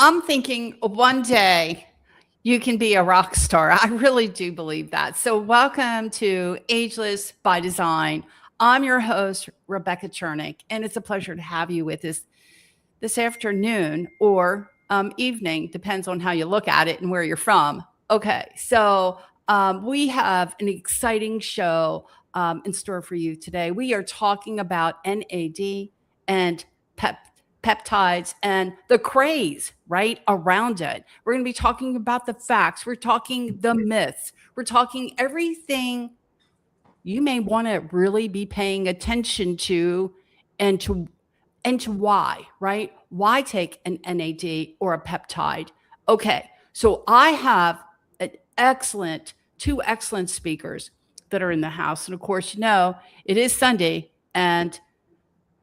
I'm thinking one day you can be a rock star. I really do believe that. So, welcome to Ageless by Design. I'm your host, Rebecca Chernek, and it's a pleasure to have you with us this afternoon or evening, depends on how you look at it and where you're from. Okay, so we have an exciting show in store for you today. We are talking about NAD and peptides and the craze right around it. We're going to be talking about the facts. We're talking the myths. We're talking everything you may want to really be paying attention to and to why, right? Why take an NAD or a peptide? Okay, so I have two excellent speakers that are in the house. And of course, it is Sunday and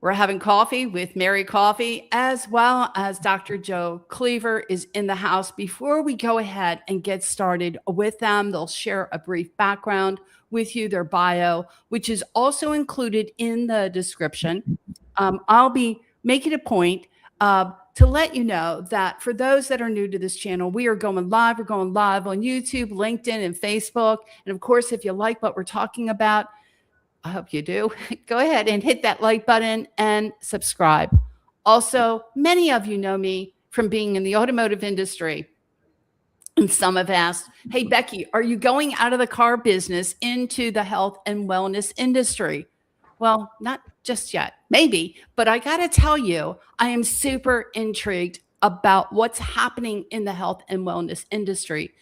we're having coffee with Mary Coffey, as well as Dr. Joe Cleaver is in the house. Before we go ahead and get started with them, they'll share a brief background with you, their bio, which is also included in the description. I'll be making a point to let you know that for those that are new to this channel, we are going live. We're going live on YouTube, LinkedIn, and Facebook. And of course, if you like what we're talking about, I hope you do. Go ahead and hit that like button and subscribe. Also, many of you know me from being in the automotive industry. And some have asked, hey, Becky, are you going out of the car business into the health and wellness industry? Well, not just yet, maybe, but I got to tell you, I am super intrigued about what's happening in the health and wellness industry.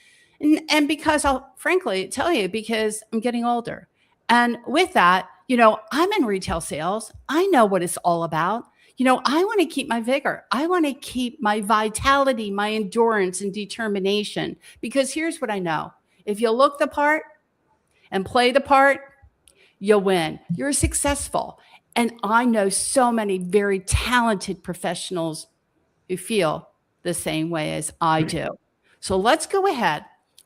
And because I'll frankly tell you, because I'm getting older. And with that, I'm in retail sales. I know what it's all about. I want to keep my vigor. I want to keep my vitality, my endurance and determination, because here's what I know. If you look the part and play the part, you'll win. You're successful. And I know so many very talented professionals who feel the same way as I do. So let's go ahead.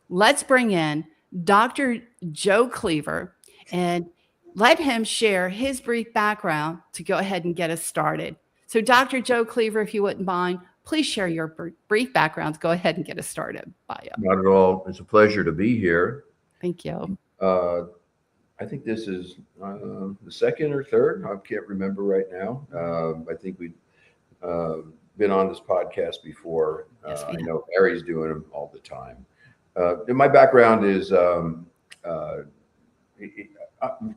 Let's bring in Dr. Joe Cleaver and let him share his brief background to go ahead and get us started. So Dr. Joe Cleaver, if you wouldn't mind, please share your brief background to go ahead and get us started. Not at all. It's a pleasure to be here. Thank you. I think this is the second or third. I can't remember right now. I think we've been on this podcast before. Yes, I know Mary's doing them all the time. My background is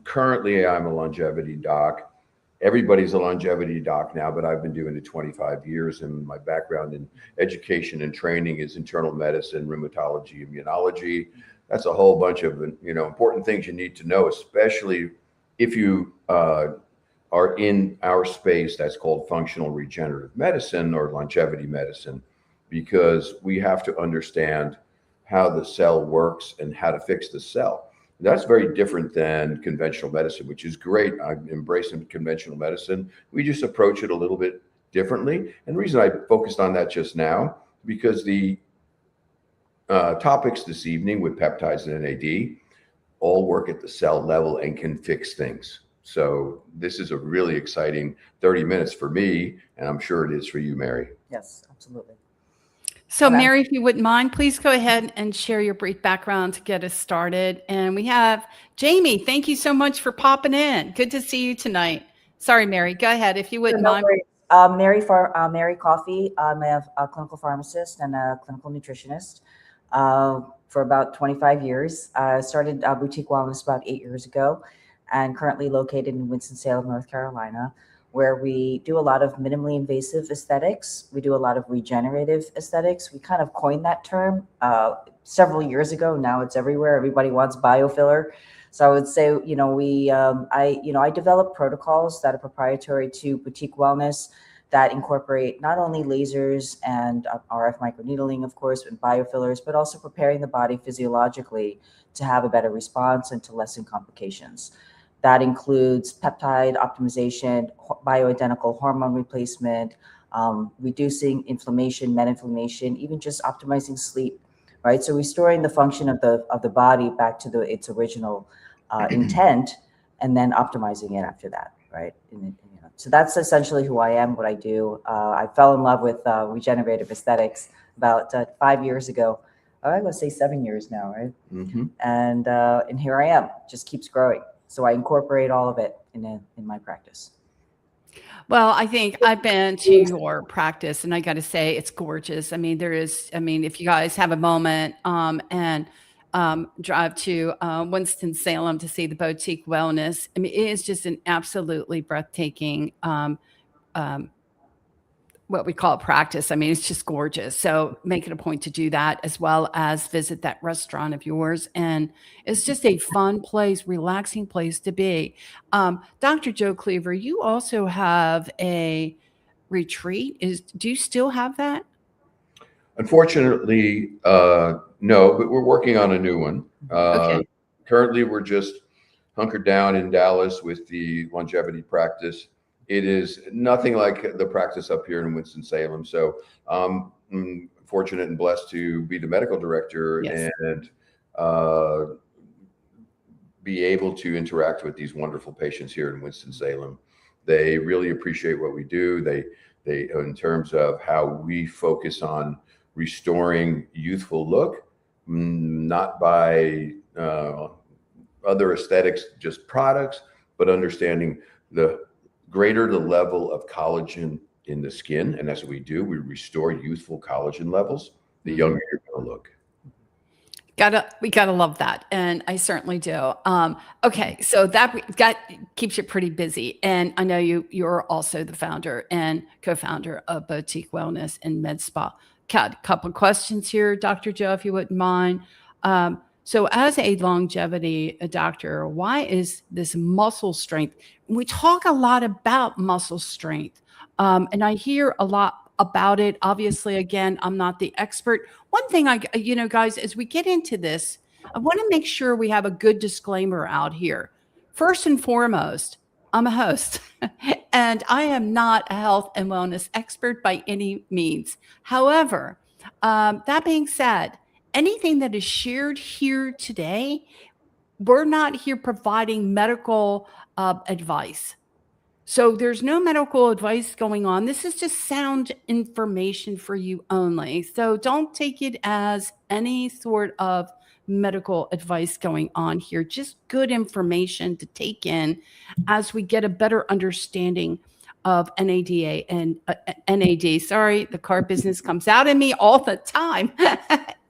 currently I'm a longevity doc. Everybody's a longevity doc now, but I've been doing it 25 years. And my background in education and training is internal medicine, rheumatology, immunology. That's a whole bunch of important things you need to know, especially if you are in our space that's called functional regenerative medicine or longevity medicine, because we have to understand how the cell works and how to fix the cell. That's very different than conventional medicine, which is great. I'm embracing conventional medicine. We just approach it a little bit differently. And the reason I focused on that just now, because the topics this evening with peptides and NAD all work at the cell level and can fix things. So this is a really exciting 30 minutes for me, and I'm sure it is for you, Mary. Yes, absolutely. So Mary, if you wouldn't mind, please go ahead and share your brief background to get us started. And we have Jamie. Thank you so much for popping in. Good to see you tonight. Sorry, Mary, go ahead if you wouldn't mind. Mary Coffey. I'm a clinical pharmacist and a clinical nutritionist for about 25 years. I started Boutique Wellness about 8 years ago and currently located in Winston-Salem, North Carolina, where we do a lot of minimally invasive aesthetics. We do a lot of regenerative aesthetics. We kind of coined that term several years ago. Now it's everywhere. Everybody wants biofiller. So I would say, I develop protocols that are proprietary to Boutique Wellness that incorporate not only lasers and RF microneedling, of course, and biofillers, but also preparing the body physiologically to have a better response and to lessen complications. That includes peptide optimization, bioidentical hormone replacement, reducing inflammation, med-inflammation, even just optimizing sleep, right? So restoring the function of the body back to its original intent, and then optimizing it after that, right? So that's essentially who I am, what I do. I fell in love with regenerative aesthetics about 5 years ago. I would say 7 years now, right? Mm-hmm. And here I am, just keeps growing. So I incorporate all of it in my practice. Well, I think I've been to your practice and I got to say it's gorgeous. I mean, if you guys have a moment and drive to Winston-Salem to see the boutique wellness, I mean, it is just an absolutely breathtaking what we call practice. I mean, it's just gorgeous. So make it a point to do that as well as visit that restaurant of yours. And it's just a fun place, relaxing place to be. Dr. Joe Cleaver, you also have a retreat. Do you still have that? Unfortunately, no, but we're working on a new one. Okay. Currently, we're just hunkered down in Dallas with the longevity practice. It is nothing like the practice up here in Winston-Salem. So I'm fortunate and blessed to be the medical director. Yes. And be able to interact with these wonderful patients here in Winston-Salem. They really appreciate what we do. They in terms of how we focus on restoring youthful look, not by other aesthetics, just products, but understanding the greater the level of collagen in the skin. And that's what we do. We restore youthful collagen levels, the younger you're going to look. We gotta love that, and I certainly do. Okay, so that keeps you pretty busy, and I know you're also the founder and co-founder of Boutique Wellness and Medspa. Got a couple questions here, Dr. Joe, if you wouldn't mind. So, as a longevity doctor, why is this muscle strength? We talk a lot about muscle strength, and I hear a lot about it. Obviously, again, I'm not the expert. One thing guys, as we get into this, I want to make sure we have a good disclaimer out here. First and foremost, I'm a host and I am not a health and wellness expert by any means. However, that being said, anything that is shared here today, we're not here providing medical advice. So there's no medical advice going on. This is just sound information for you only. So don't take it as any sort of medical advice going on here. Just good information to take in as we get a better understanding of NADA and NAD. Sorry, the car business comes out in me all the time.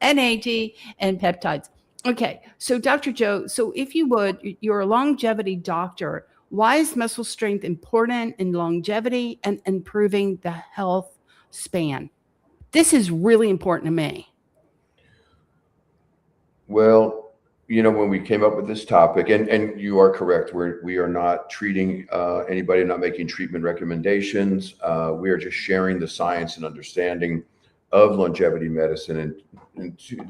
NAD and peptides. Okay, so Dr. Joe, so if you would, you're a longevity doctor. Why is muscle strength important in longevity and improving the health span? This is really important to me. Well, when we came up with this topic, and you are correct, we are not treating anybody, not making treatment recommendations. We are just sharing the science and understanding of longevity medicine and two of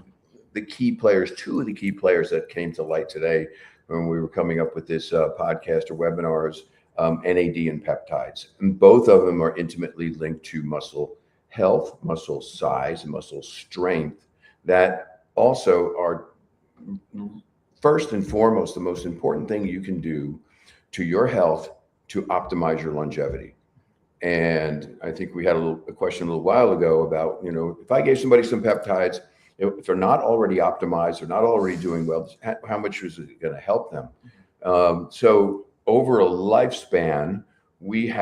the key players that came to light today when we were coming up with this podcast or webinars, NAD and peptides. And both of them are intimately linked to muscle health, muscle size, and muscle strength that also are first and foremost the most important thing you can do to your health to optimize your longevity. And I think we had a question a little while ago about, if I gave somebody some peptides, if they're not already optimized, they're not already doing well, how much is it going to help them? So over a lifespan, we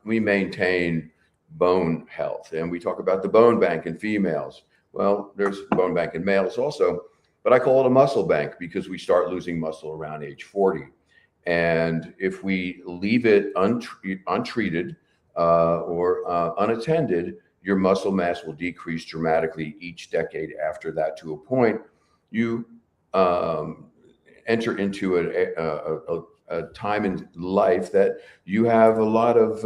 maintain bone health, and we talk about the bone bank in females. Well, there's bone bank in males also, but I call it a muscle bank because we start losing muscle around age 40. And if we leave it untreated or unattended, your muscle mass will decrease dramatically each decade after that, to a point you enter into a time in life that you have a lot of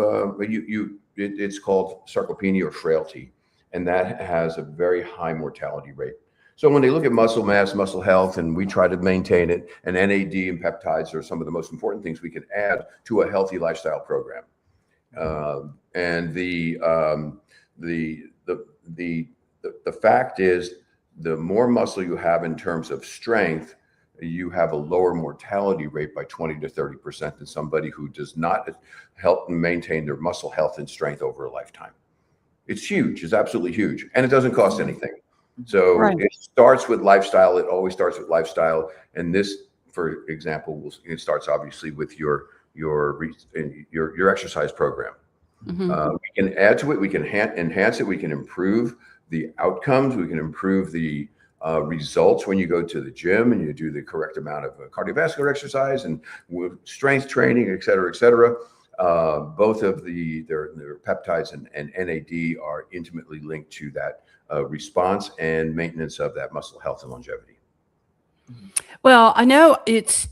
it's called sarcopenia or frailty, and that has a very high mortality rate. So when they look at muscle mass, muscle health, and we try to maintain it, and NAD and peptides are some of the most important things we can add to a healthy lifestyle program. And the fact is, the more muscle you have in terms of strength, you have a lower mortality rate by 20 to 30% than somebody who does not help maintain their muscle health and strength over a lifetime. It's huge. It's absolutely huge. And it doesn't cost anything. So Right. it starts with lifestyle. It always starts with lifestyle. And this, for example, it starts obviously with your exercise program. We can add to it. We can enhance it. We can improve the outcomes. We can improve the results when you go to the gym and you do the correct amount of cardiovascular exercise and strength training, et cetera, et cetera. Both of their peptides and NAD are intimately linked to that response and maintenance of that muscle health and longevity. Well, I know it's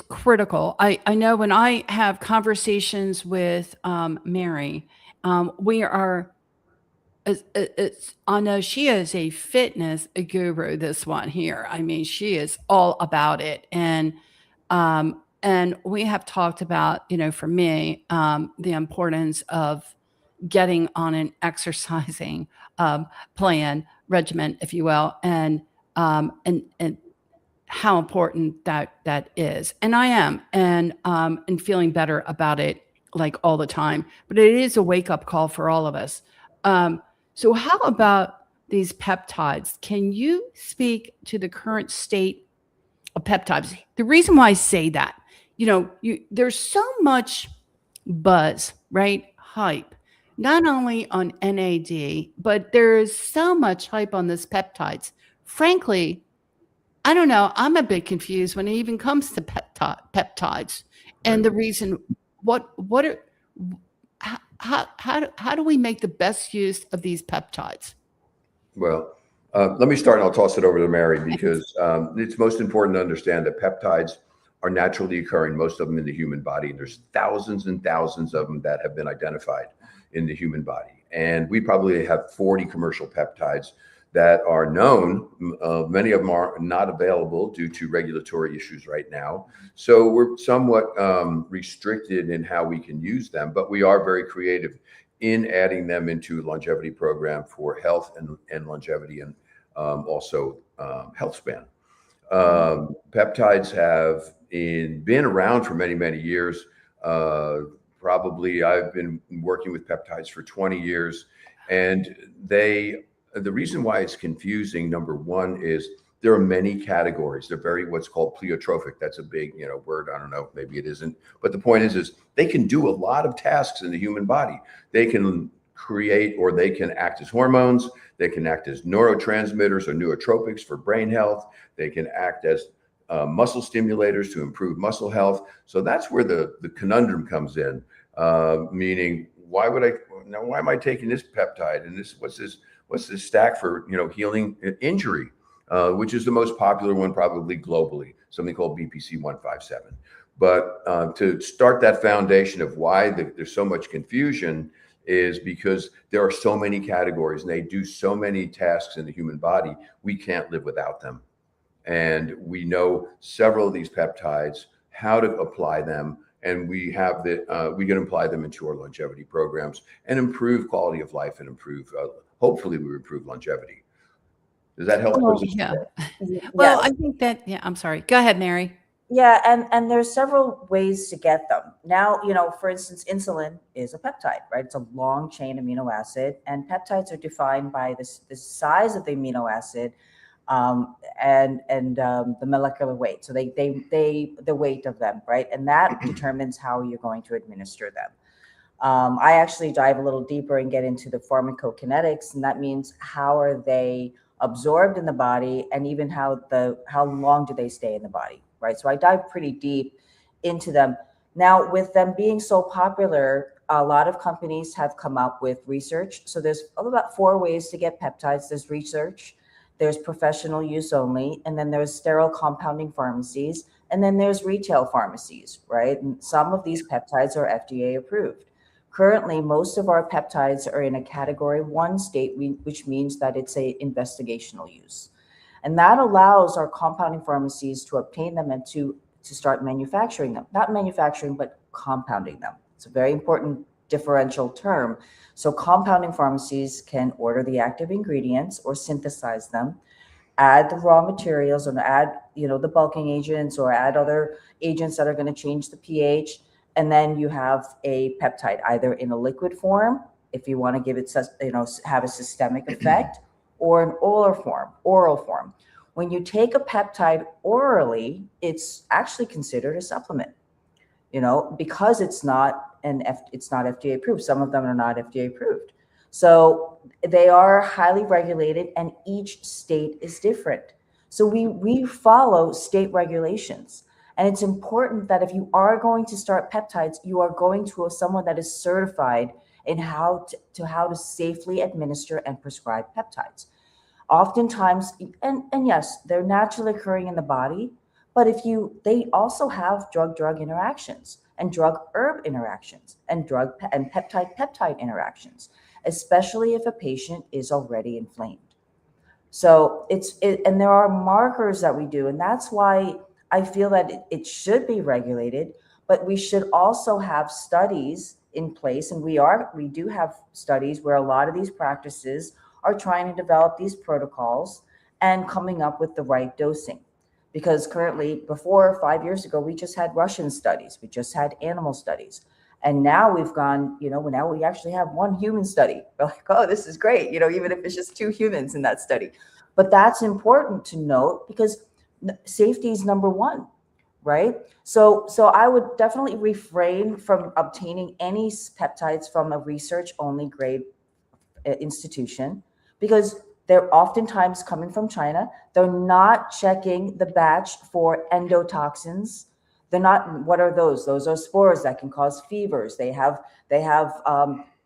critical. I know when I have conversations with Mary, we are. I know she is a fitness guru. This one here, I mean, she is all about it, and we have talked about, for me, the importance of getting on an exercising plan regimen, if you will, and how important that is. And I am, and feeling better about it like all the time. But it is a wake up call for all of us. So how about these peptides? Can you speak to the current state of peptides? The reason why I say that, there's so much buzz, right? Hype, not only on NAD, but there is so much hype on this peptides. Frankly, I don't know. I'm a bit confused when it even comes to peptides, and the reason. How do we make the best use of these peptides? Well, let me start, and I'll toss it over to Mary, because it's most important to understand that peptides are naturally occurring, most of them in the human body. And there's thousands and thousands of them that have been identified in the human body. And we probably have 40 commercial peptides that are known. Many of them are not available due to regulatory issues right now. So we're somewhat restricted in how we can use them, but we are very creative in adding them into a longevity program for health and longevity, and also health span. Peptides have been around for many, many years. Probably I've been working with peptides for 20 years, and the reason why it's confusing, number one, is there are many categories. They're very what's called pleiotropic. That's a big, word. I don't know, maybe it isn't. But the point is they can do a lot of tasks in the human body. They can create, or they can act as hormones. They can act as neurotransmitters or nootropics for brain health. They can act as muscle stimulators to improve muscle health. So that's where the conundrum comes in. Meaning, why am I taking this peptide and what's this stack for healing injury, which is the most popular one probably globally, something called BPC 157. But to start that foundation of why there's so much confusion is because there are so many categories and they do so many tasks in the human body, we can't live without them. And we know several of these peptides, how to apply them, and we can apply them into our longevity programs and improve quality of life and hopefully we improve longevity. Does that help? Oh, yeah. Well, I think that, I'm sorry. Go ahead, Mary. Yeah, and there's several ways to get them. Now, for instance, insulin is a peptide, right? It's a long chain amino acid, and peptides are defined by the size of the amino acid and the molecular weight. So the weight of them, right? And that determines how you're going to administer them. I actually dive a little deeper and get into the pharmacokinetics, and that means how are they absorbed in the body, and even how long do they stay in the body, right? So I dive pretty deep into them. Now, with them being so popular, a lot of companies have come up with research. So there's about 4 ways to get peptides. There's research, there's professional use only, and then there's sterile compounding pharmacies, and then there's retail pharmacies, right? And some of these peptides are FDA approved. Currently, most of our peptides are in a category 1 state, which means that it's a investigational use. And that allows our compounding pharmacies to obtain them and to start manufacturing them. Not manufacturing, but compounding them. It's a very important differential term. So compounding pharmacies can order the active ingredients or synthesize them, add the raw materials and add, the bulking agents or add other agents that are going to change the pH. And then you have a peptide either in a liquid form, if you want to give it, have a systemic effect, or an oral form. When you take a peptide orally, it's actually considered a supplement, because it's not FDA approved. Some of them are not FDA approved. So they are highly regulated and each state is different. So we follow state regulations. And it's important that if you are going to start peptides, you are going to someone that is certified in how to safely administer and prescribe peptides. Oftentimes, and yes, they're naturally occurring in the body, but they also have drug-drug interactions and drug-herb interactions and peptide interactions, especially if a patient is already inflamed. So and there are markers that we do, and that's why I feel that it should be regulated, but we should also have studies in place. And we do have studies where a lot of these practices are trying to develop these protocols and coming up with the right dosing. Because currently, before 5 years ago, we just had Russian studies. We just had animal studies. And now we've gone, now we actually have one human study. We're like, oh, this is great, even if it's just 2 humans in that study. But that's important to note because safety is number one, right? So I would definitely refrain from obtaining any peptides from a research-only grade institution because they're oftentimes coming from China. They're not checking the batch for endotoxins. They're not. What are those? Those are spores that can cause fevers. They have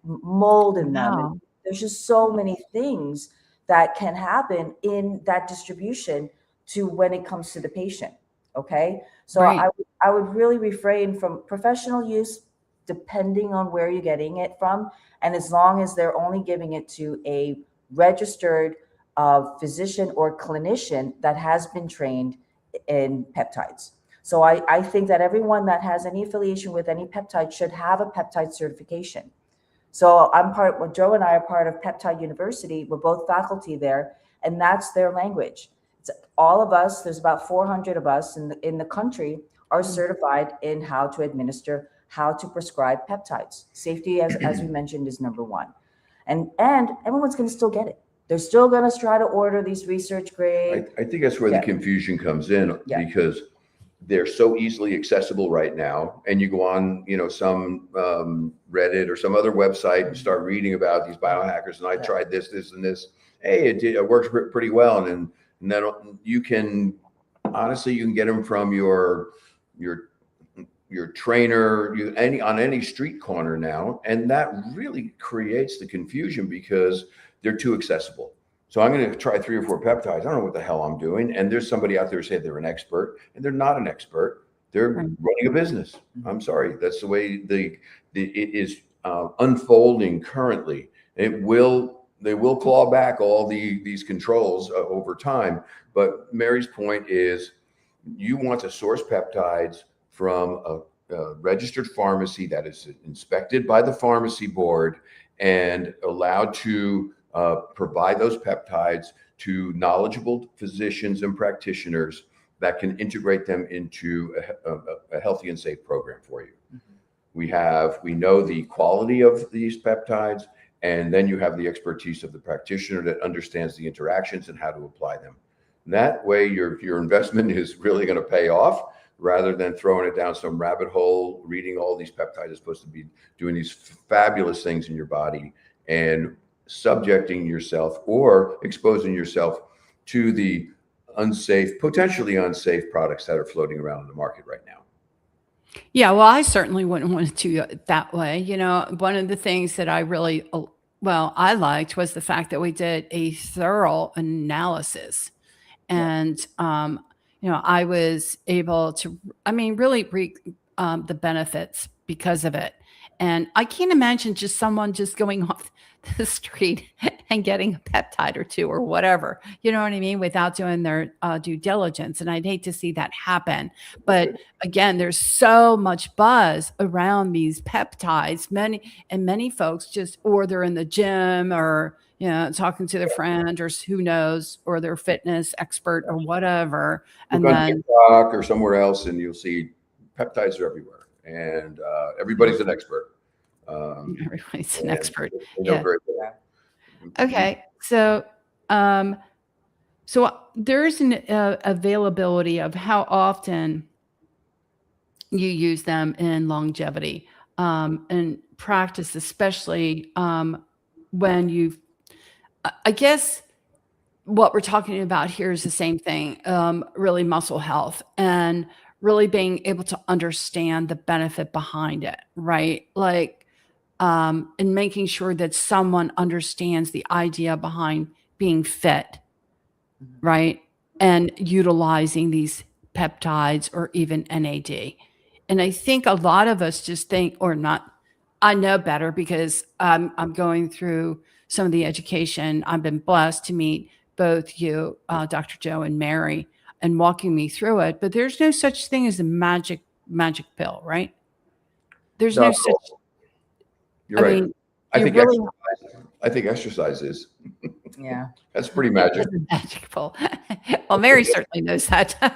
mold in them. Wow. And there's just so many things that can happen in that distribution to when it comes to the patient. Okay, so Right. I would really refrain from professional use, depending on where you're getting it from, and as long as they're only giving it to a registered physician or clinician that has been trained in peptides. So I think that everyone that has any affiliation with any peptide should have a peptide certification. So Joe and I are part of Peptide University. We're both faculty there, and that's their language. It's all of us, there's about 400 of us in the country are certified in how to administer, how to prescribe peptides. Safety, as we mentioned, is number one. And everyone's going to still get it. They're still going to try to order these research grade. I think that's where the confusion comes in because they're so easily accessible right now. And you go on, some Reddit or some other website and start reading about these biohackers. And I tried this, and this. Hey, it works pretty well. And then you can get them from your trainer, on any street corner now. And that really creates the confusion because they're too accessible. So I'm going to try 3 or 4 peptides. I don't know what the hell I'm doing. And there's somebody out there who say they're an expert, and they're not an expert. They're running a business. I'm sorry. That's the way it is unfolding currently. They will claw back all these controls over time. But Mary's point is you want to source peptides from a registered pharmacy that is inspected by the pharmacy board and allowed to provide those peptides to knowledgeable physicians and practitioners that can integrate them into a healthy and safe program for you. Mm-hmm. We know the quality of these peptides, and then you have the expertise of the practitioner that understands the interactions and how to apply them. And that way your investment is really going to pay off rather than throwing it down some rabbit hole, reading all these peptides is supposed to be doing these fabulous things in your body and subjecting yourself or exposing yourself to the potentially unsafe products that are floating around in the market right now. Yeah, well, I certainly wouldn't want to do it that way. One of the things that I really, I liked was the fact that we did a thorough analysis. And, I was able to, really reap the benefits because of it. And I can't imagine just someone just going off the street and getting a peptide or 2 or whatever, you know what I mean, without doing their due diligence. And I'd hate to see that happen. But again, there's so much buzz around these peptides. Many folks just, or they're in the gym or, talking to their friend or who knows, or their fitness expert or whatever. And Look on then TikTok or somewhere else, and you'll see peptides are everywhere, and everybody's an expert. everybody's an And expert. they know Yeah. very well. Okay. So, so there's an availability of how often you use them in longevity and practice, especially when you've, I guess what we're talking about here is the same thing, really muscle health and really being able to understand the benefit behind it, right? Like, and making sure that someone understands the idea behind being fit, right? And utilizing these peptides or even NAD. And I think a lot of us just think, or not, I know better because I'm going through some of the education. I've been blessed to meet both you, Dr. Joe and Mary, and walking me through it. But there's no such thing as a magic pill, right? There's no No, such. you're I right. mean, I you think really exercise is. Yeah. That's pretty magic. magical. Well, Mary certainly knows that for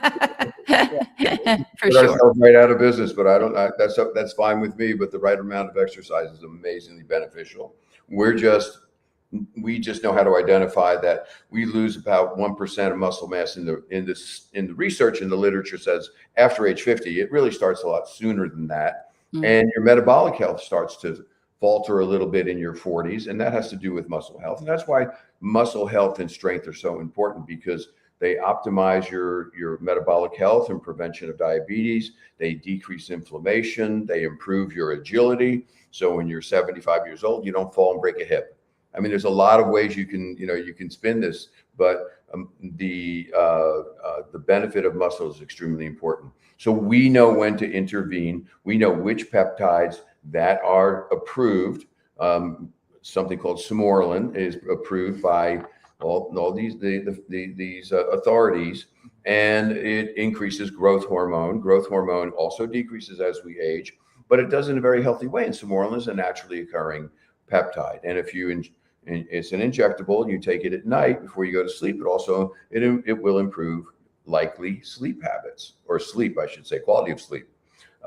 Put sure. ourselves right out of business, but that's fine with me. But the right amount of exercise is amazingly beneficial. We just know how to identify that we lose about 1% of muscle mass in the research, and the literature says after age 50. It really starts a lot sooner than that, and your metabolic health starts to falter a little bit in your 40s, and that has to do with muscle health. And that's why muscle health and strength are so important, because they optimize your metabolic health and prevention of diabetes. They decrease inflammation. They improve your agility. So when you're 75 years old, you don't fall and break a hip. I mean, there's a lot of ways you can spin this, but the benefit of muscle is extremely important. So we know when to intervene. We know which peptides that are approved. Something called Sermorelin is approved by all these authorities, and it increases growth hormone. Growth hormone also decreases as we age, but it does in a very healthy way. And Sermorelin is a naturally occurring peptide. And if it's an injectable, you take it at night before you go to sleep. It will improve likely sleep habits, or sleep, I should say, quality of sleep.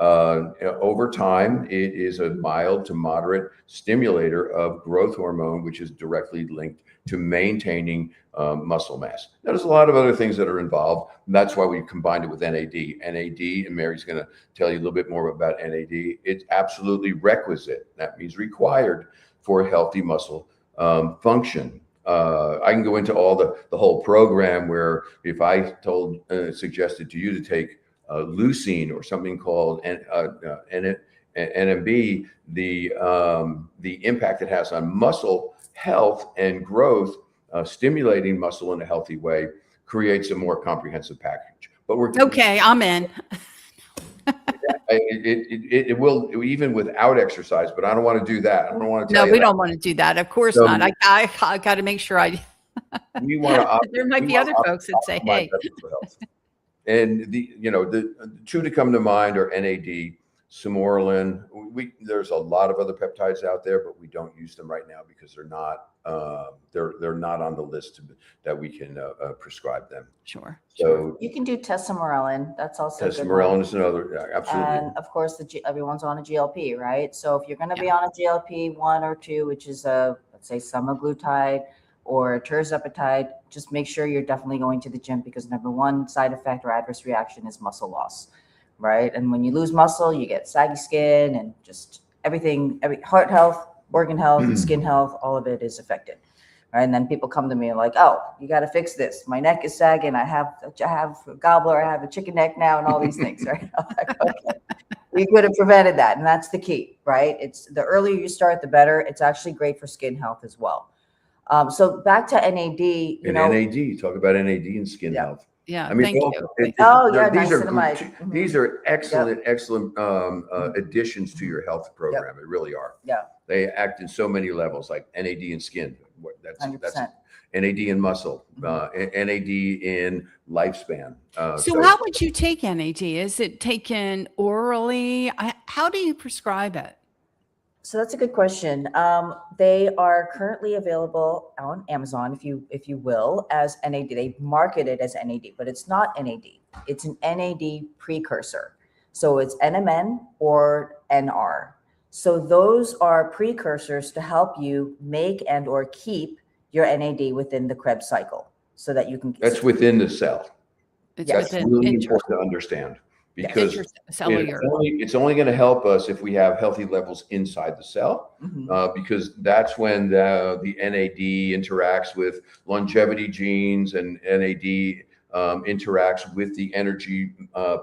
Over time, it is a mild to moderate stimulator of growth hormone, which is directly linked to maintaining muscle mass. Now, there's a lot of other things that are involved, and that's why we combined it with NAD. NAD, and Mary's going to tell you a little bit more about NAD. It's absolutely requisite. That means required for healthy muscle function. I can go into all the whole program, where if I suggested to you to take leucine or something called NMB, the impact it has on muscle health and growth, stimulating muscle in a healthy way, creates a more comprehensive package. But we're Okay, I'm in. it will, even without exercise, but I don't want to do that. I don't want to tell No, you we that. don't want to do that. Of course So- not. I got to make sure We want to. there might be other folks that say, hey. And the two to come to mind are NAD, Sermorelin. There's a lot of other peptides out there, but we don't use them right now because they're not on the list that we can prescribe them. Sure. So You can do tesamorelin. That's also a good Tesamorelin one. is another, absolutely. And of course, everyone's on a GLP, right? So if you're going to be on a GLP 1 or 2, which is let's say semaglutide or tirzepatide, just make sure you're definitely going to the gym, because number one side effect or adverse reaction is muscle loss, right? And when you lose muscle, you get saggy skin and just everything, heart health, organ health, skin health, all of it is affected, right? And then people come to me like, oh, you got to fix this. My neck is sagging. I have a gobbler. I have a chicken neck now, and all these things, right? I'm like, okay. We could have prevented that. And that's the key, right? It's the earlier you start, the better. It's actually great for skin health as well. So back to NAD, NAD, talk about NAD and skin health. Yeah. I mean, Thank you. these are excellent additions to your health program. It really are. Yeah. They act in so many levels, like NAD in skin. That's 100%. NAD in muscle, NAD in lifespan. So how would you take NAD? Is it taken orally? How do you prescribe it? So that's a good question. They are currently available on Amazon, if you will, as NAD. They market it as NAD, but it's not NAD. It's an NAD precursor. So it's NMN or NR. So those are precursors to help you make and or keep your NAD within the Krebs cycle, so that you can. That's within the cell. It's That's within really important to understand, because intracellular. it's only going to help us if we have healthy levels inside the cell, because that's when the NAD interacts with longevity genes, and NAD interacts with the energy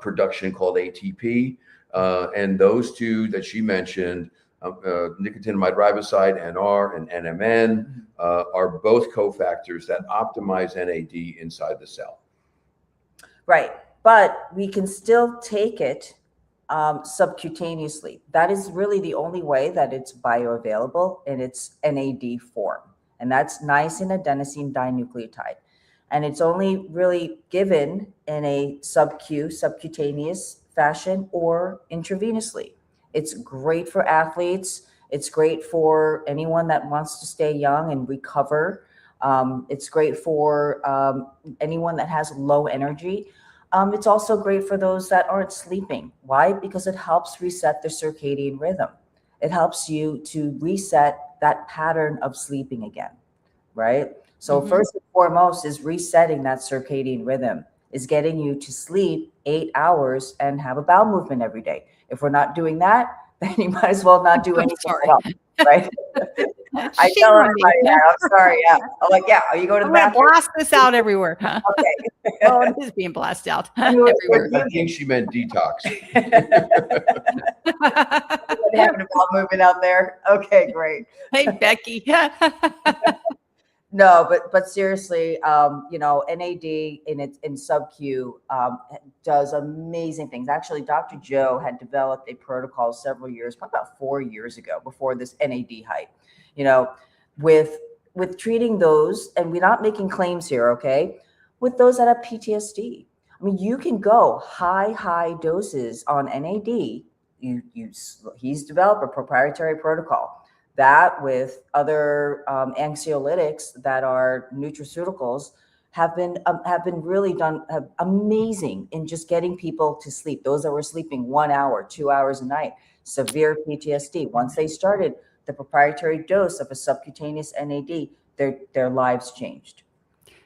production called ATP. And those two that she mentioned, nicotinamide riboside, NR, and NMN, are both cofactors that optimize NAD inside the cell. Right. But we can still take it subcutaneously. That is really the only way that it's bioavailable in its NAD form. And that's niacin adenosine dinucleotide. And it's only really given in a subcutaneous fashion or intravenously. It's great for athletes. It's great for anyone that wants to stay young and recover. It's great for anyone that has low energy. It's also great for those that aren't sleeping. Why? Because it helps reset the circadian rhythm. It helps you to reset that pattern of sleeping again, right? So first and foremost is resetting that circadian rhythm, is getting you to sleep 8 hours and have a bowel movement every day. If we're not doing that, then you might as well not do anything at all, right? I tell everybody that. I'm sorry. Yeah. I'm like, yeah. Are you going to the bathroom? Blast this out everywhere. Huh? Okay. Oh, it is being blasted out everywhere. I think she meant detox. Having a bowel movement out there. Okay, great. Hey, Becky. No, but seriously, NAD in sub-Q does amazing things. Actually, Dr. Joe had developed a protocol several years, probably about 4 years ago, before this NAD hype. With treating those, and we're not making claims here, okay? With those that have PTSD, I mean, you can go high doses on NAD. He's developed a proprietary protocol that, with other anxiolytics that are nutraceuticals, have been really amazing in just getting people to sleep. Those that were sleeping 1 hour, 2 hours a night, severe PTSD. Once they started the proprietary dose of a subcutaneous NAD, their lives changed.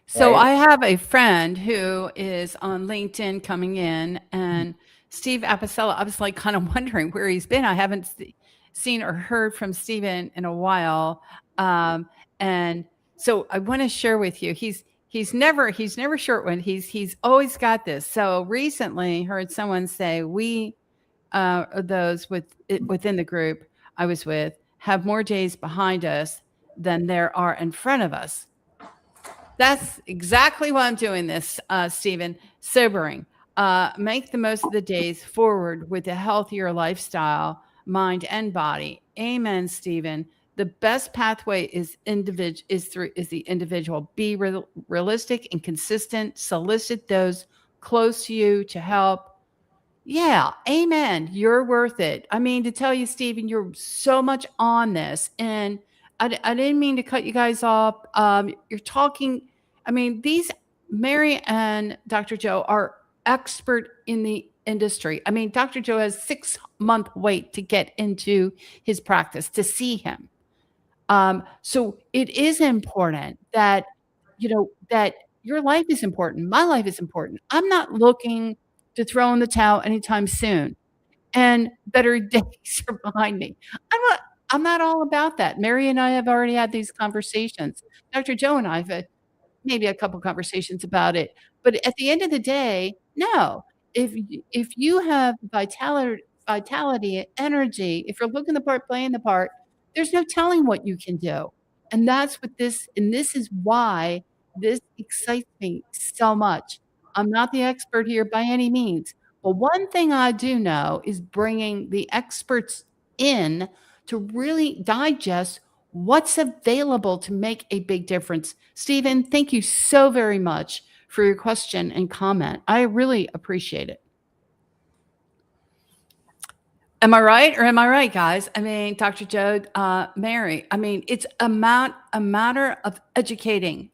So Right? I have a friend who is on LinkedIn coming in, and Steve Apicella, I was like kind of wondering where he's been. I haven't seen or heard from Steven in a while. And so I want to share with you, he's never short one. He's always got this. So recently heard someone say, those within the group I was with have more days behind us than there are in front of us. That's exactly why I'm doing this, Stephen. Sobering. Make the most of the days forward with a healthier lifestyle, mind and body. Amen, Stephen. The best pathway is the individual. Be realistic and consistent. Solicit those close to you to help. Yeah, amen. You're worth it. I mean, to tell you, Stephen, you're so much on this, and I didn't mean to cut you guys off. You're talking. I mean, Mary and Dr. Joe are expert in the industry. I mean, Dr. Joe has 6-month wait to get into his practice to see him. So it is important that that your life is important. My life is important. I'm not looking to throw in the towel anytime soon, and better days are behind me. I'm not all about that. Mary and I have already had these conversations. Dr. Joe and I have had maybe a couple conversations about it. But at the end of the day, no. If you have vitality, energy, if you're looking the part, playing the part, there's no telling what you can do. And that's what this is why this excites me so much. I'm not the expert here by any means, but one thing I do know is bringing the experts in to really digest what's available to make a big difference. Stephen, thank you so very much for your question and comment. I really appreciate it. Am I right or am I right, guys? I mean, Dr. Joe, Mary, I mean, it's a matter of educating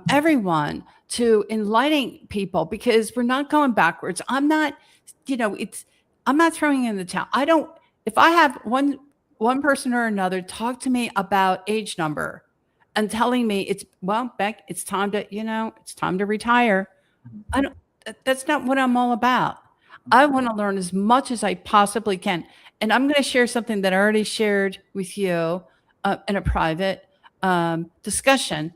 everyone to enlightening people because we're not going backwards. I'm not, I'm not throwing in the towel. I don't, if I have one person or another talk to me about age number and telling me well, Beck, it's time to, it's time to retire. I don't, that's not what I'm all about. I want to learn as much as I possibly can. And I'm going to share something that I already shared with you in a private discussion.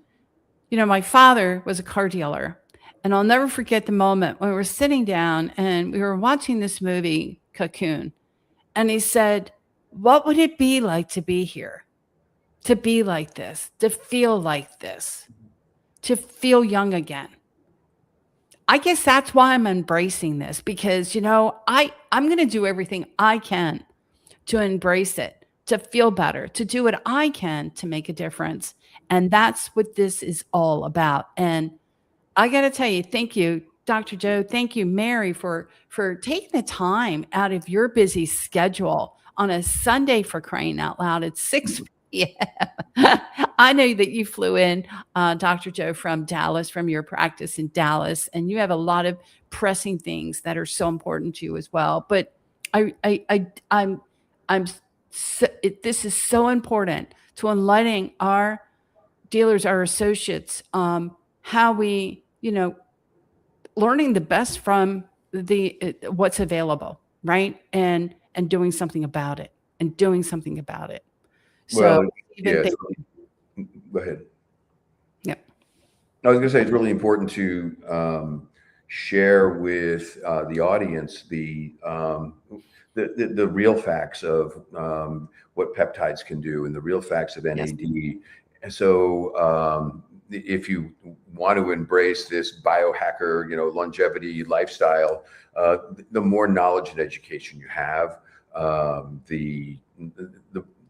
My father was a car dealer, and I'll never forget the moment when we were sitting down and we were watching this movie, Cocoon. And he said, what would it be like to be here? To be like this, to feel like this, to feel young again. I guess that's why I'm embracing this because, I'm going to do everything I can to embrace it, to feel better, to do what I can to make a difference. And that's what this is all about. And I got to tell you, thank you, Dr. Joe. Thank you, Mary, for taking the time out of your busy schedule on a Sunday, for crying out loud at 6 p.m. I know that you flew in, Dr. Joe, from Dallas, from your practice in Dallas, and you have a lot of pressing things that are so important to you as well. But this is so important to enlightening our dealers, our associates, how we, learning the best from what's available, right? And doing something about it, So, yeah. Go ahead. Yeah. I was going to say it's really important to share with the audience the real facts of what peptides can do and the real facts of NAD. Yes. And so if you want to embrace this biohacker, longevity lifestyle, the more knowledge and education you have, the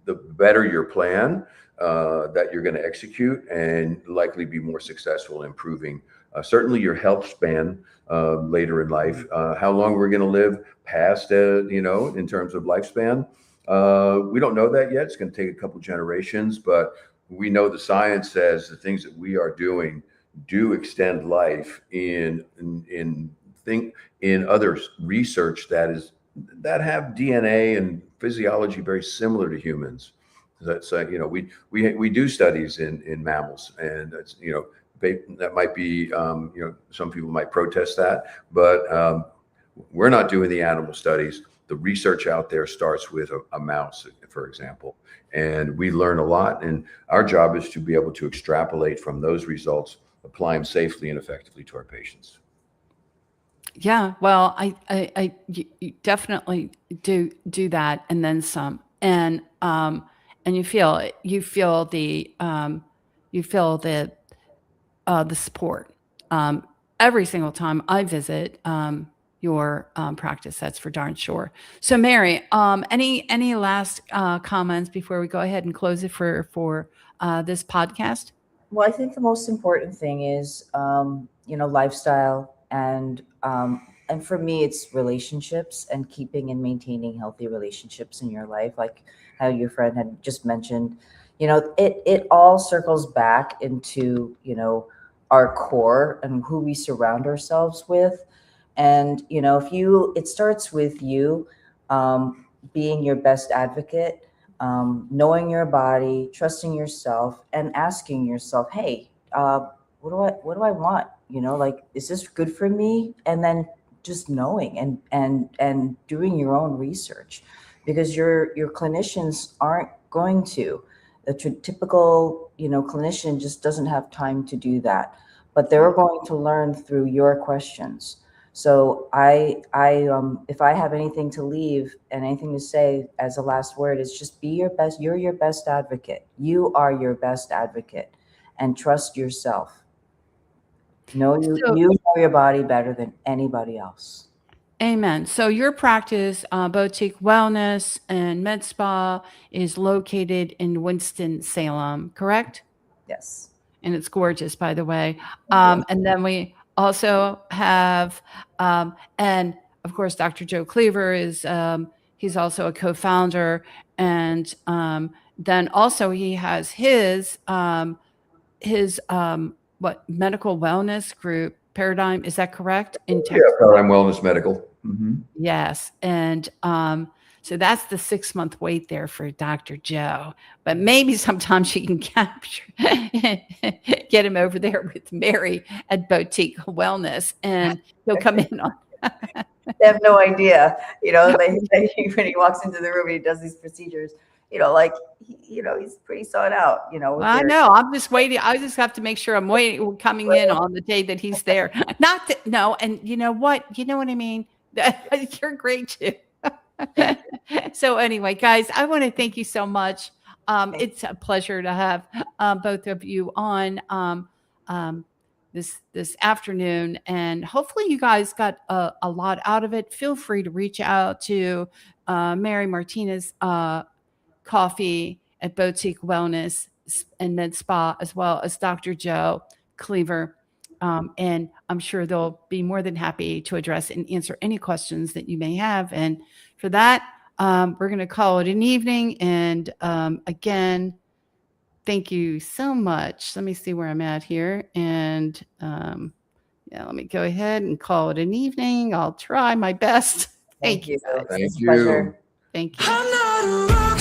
better your plan that you're going to execute, and likely be more successful in improving certainly your health span later in life. How long we're going to live past, in terms of lifespan, we don't know that yet. It's going to take a couple generations, but we know the science says the things that we are doing do extend life in other research that have DNA and physiology very similar to humans. That's we do studies in mammals, and that's that might be some people might protest that, but we're not doing the animal studies. The research out there starts with a mouse, for example, and we learn a lot, and our job is to be able to extrapolate from those results, apply them safely and effectively to our patients. Yeah, well, you definitely do that, and then some, and you feel the support every single time I visit your practice. That's for darn sure. So, Mary, any last comments before we go ahead and close it for this podcast? Well, I think the most important thing is lifestyle, and for me, it's relationships and keeping and maintaining healthy relationships in your life, like how your friend had just mentioned. It all circles back into our core and who we surround ourselves with. And it starts with you being your best advocate, knowing your body, trusting yourself, and asking yourself, hey, what do I want? Is this good for me? And then just knowing and doing your own research, because your clinicians aren't going to. The typical clinician just doesn't have time to do that, but they're going to learn through your questions. So I if I have anything to leave and anything to say as a last word, is just be your best. You're your best advocate. You are your best advocate, and trust yourself. Know you know your body better than anybody else. Amen. So your practice, Boutique Wellness and Medspa, is located in Winston-Salem, correct? Yes. And it's gorgeous, by the way. And then we also have, and of course, Dr. Joe Cleaver is He's also a co-founder, and then also he has his what medical wellness group Paradigm. Is that correct? In Yeah, Texas? Paradigm Wellness Medical. Mm-hmm. Yes, and so that's the 6-month wait there for Dr. Joe. But maybe sometime she can capture, get him over there with Mary at Boutique Wellness, and he'll come in on. They have no idea, when he walks into the room and he does these procedures, like, he's pretty sought out, Well, I know. I'm just waiting. I just have to make sure I'm waiting, coming in on the day that he's there. Not that, no. And you know what? You know what I mean? You're great too. So anyway, guys, I want to thank you so much. It's a pleasure to have both of you on this afternoon, and hopefully you guys got a lot out of it. Feel free to reach out to Mary Martinez Coffey at Boutique Wellness and Medspa, as well as Dr. Joe Cleaver. And I'm sure they'll be more than happy to address and answer any questions that you may have. And for that, we're going to call it an evening. And again, thank you so much. Let me see where I'm at here. And yeah, let me go ahead and call it an evening. I'll try my best. Thank you. It's a Thank you. pleasure. Thank you. I'm not a rock